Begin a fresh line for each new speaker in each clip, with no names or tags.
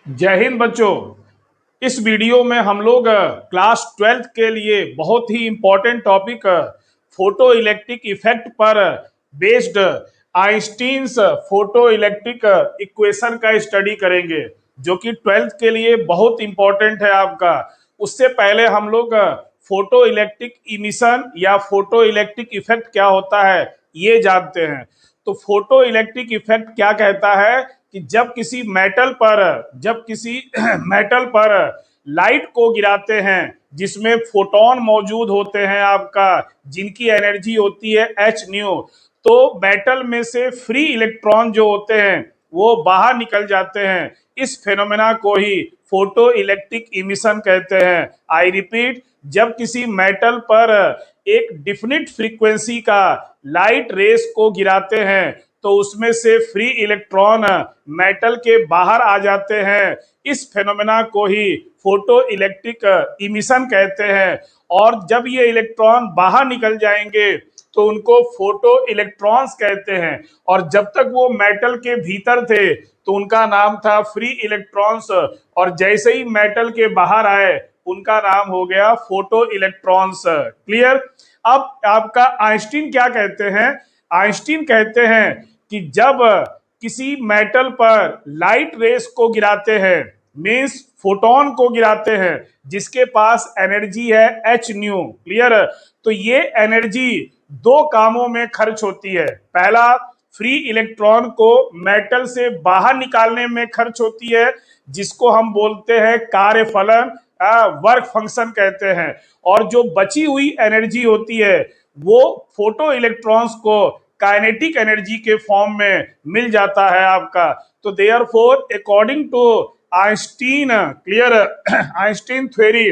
जय हिंद बच्चों। इस वीडियो में हम लोग क्लास 12th के लिए बहुत ही important topic photo electric effect पर based Einstein's photo electric equation का स्टडी करेंगे, जो कि 12th के लिए बहुत इंपॉर्टेंट है आपका। उससे पहले हम लोग फोटो इलेक्ट्रिक इमिशन या फोटो इलेक्ट्रिक इफेक्ट क्या होता है ये जानते हैं। तो फोटो इलेक्ट्रिक इफेक्ट क्या कहता है कि जब किसी मेटल पर लाइट को गिराते हैं जिसमें फोटोन मौजूद होते हैं आपका, जिनकी एनर्जी होती है एच न्यू, तो मेटल में से फ्री इलेक्ट्रॉन जो होते हैं वो बाहर निकल जाते हैं। इस फेनोमेना को ही फोटो इलेक्ट्रिक इमिशन कहते हैं। आई रिपीट, जब किसी मेटल पर एक डिफिनिट फ्रीक्वेंसी का लाइट रेस को गिराते हैं तो उसमें से फ्री इलेक्ट्रॉन मेटल के बाहर आ जाते हैं। इस फेनोमेना को ही फोटो इलेक्ट्रिक इमिशन कहते हैं। और जब ये इलेक्ट्रॉन बाहर निकल जाएंगे तो उनको फोटो इलेक्ट्रॉन्स कहते हैं। और जब तक वो मेटल के भीतर थे तो उनका नाम था फ्री इलेक्ट्रॉन्स, और जैसे ही मेटल के बाहर आए उनका नाम हो गया फोटो इलेक्ट्रॉन्स। क्लियर? अब आपका आइंस्टीन क्या कहते हैं? आइंस्टीन कहते हैं कि जब किसी मेटल पर लाइट रेस को गिराते हैं, मींस फोटोन को गिराते हैं जिसके पास एनर्जी है एच न्यू, क्लियर? तो ये एनर्जी दो कामों में खर्च होती है। पहला, फ्री इलेक्ट्रॉन को मेटल से बाहर निकालने में खर्च होती है, जिसको हम बोलते हैं कार्यफलन, वर्क फंक्शन कहते हैं। और जो बची हुई एनर्जी होती है वो फोटो इलेक्ट्रॉन्स को काइनेटिक एनर्जी के फॉर्म में मिल जाता है आपका। तो therefore according to Einstein, clear, Einstein theory,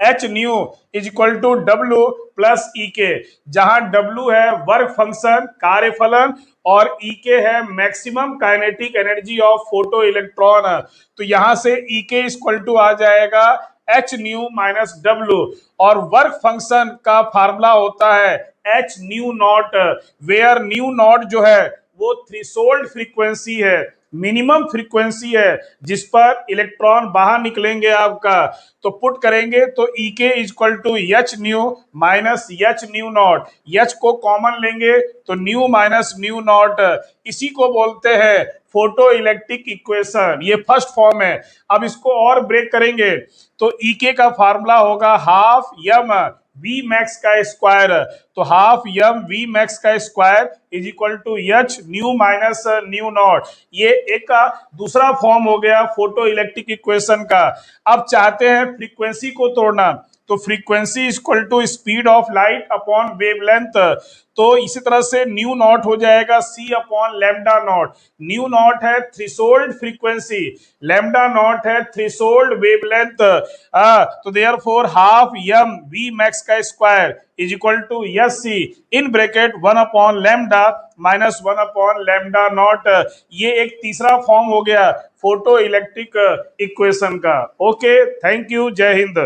H nu is equal to W plus E K, जहां डब्ल्यू है वर्क फंक्शन, कार्यफलन, और ई के है maximum kinetic energy of photoelectron. तो यहां से ई के इक्वल टू आ जाएगा H nu minus W. और वर्क फंक्शन का फार्मूला होता है H nu naught, where nu naught जो है वो थ्रेशोल्ड फ्रीक्वेंसी है, मिनिमम फ्रीक्वेंसी है जिस पर इलेक्ट्रॉन बाहर निकलेंगे आपका। तो पुट करेंगे तो E K equal to H nu minus H nu naught, H को कॉमन लेंगे तो न्यू माइनस न्यू नॉट, इसी को बोलते हैं फोटो इलेक्ट्रिक इक्वेशन। ये फर्स्ट फॉर्म है। अब इसको और ब्रेक करेंगे तो ई के का फार्मूला होगा हाफ यम वी मैक्स का स्क्वायर। तो हाफ यम वी मैक्स का square is equal to H nu minus nu naught. ये एक का दूसरा फॉर्म हो गया फोटो इलेक्ट्रिक इक्वेशन का। अब चाहते हैं फ्रीक्वेंसी को तोड़ना, तो frequency equal to speed of light upon wavelength. तो इसी तरह से न्यू नॉट हो जाएगा C upon lambda not. Nu not है थ्रेशोल्ड फ्रीक्वेंसी, लैम्डा नॉट है थ्रेशोल्ड वेवलेंथ। तो therefore half M V max का square is equal to S C in bracket 1 upon lambda minus 1 upon lambda not. ये एक तीसरा form हो गया photo electric equation का। ओके, थैंक यू, जय हिंद।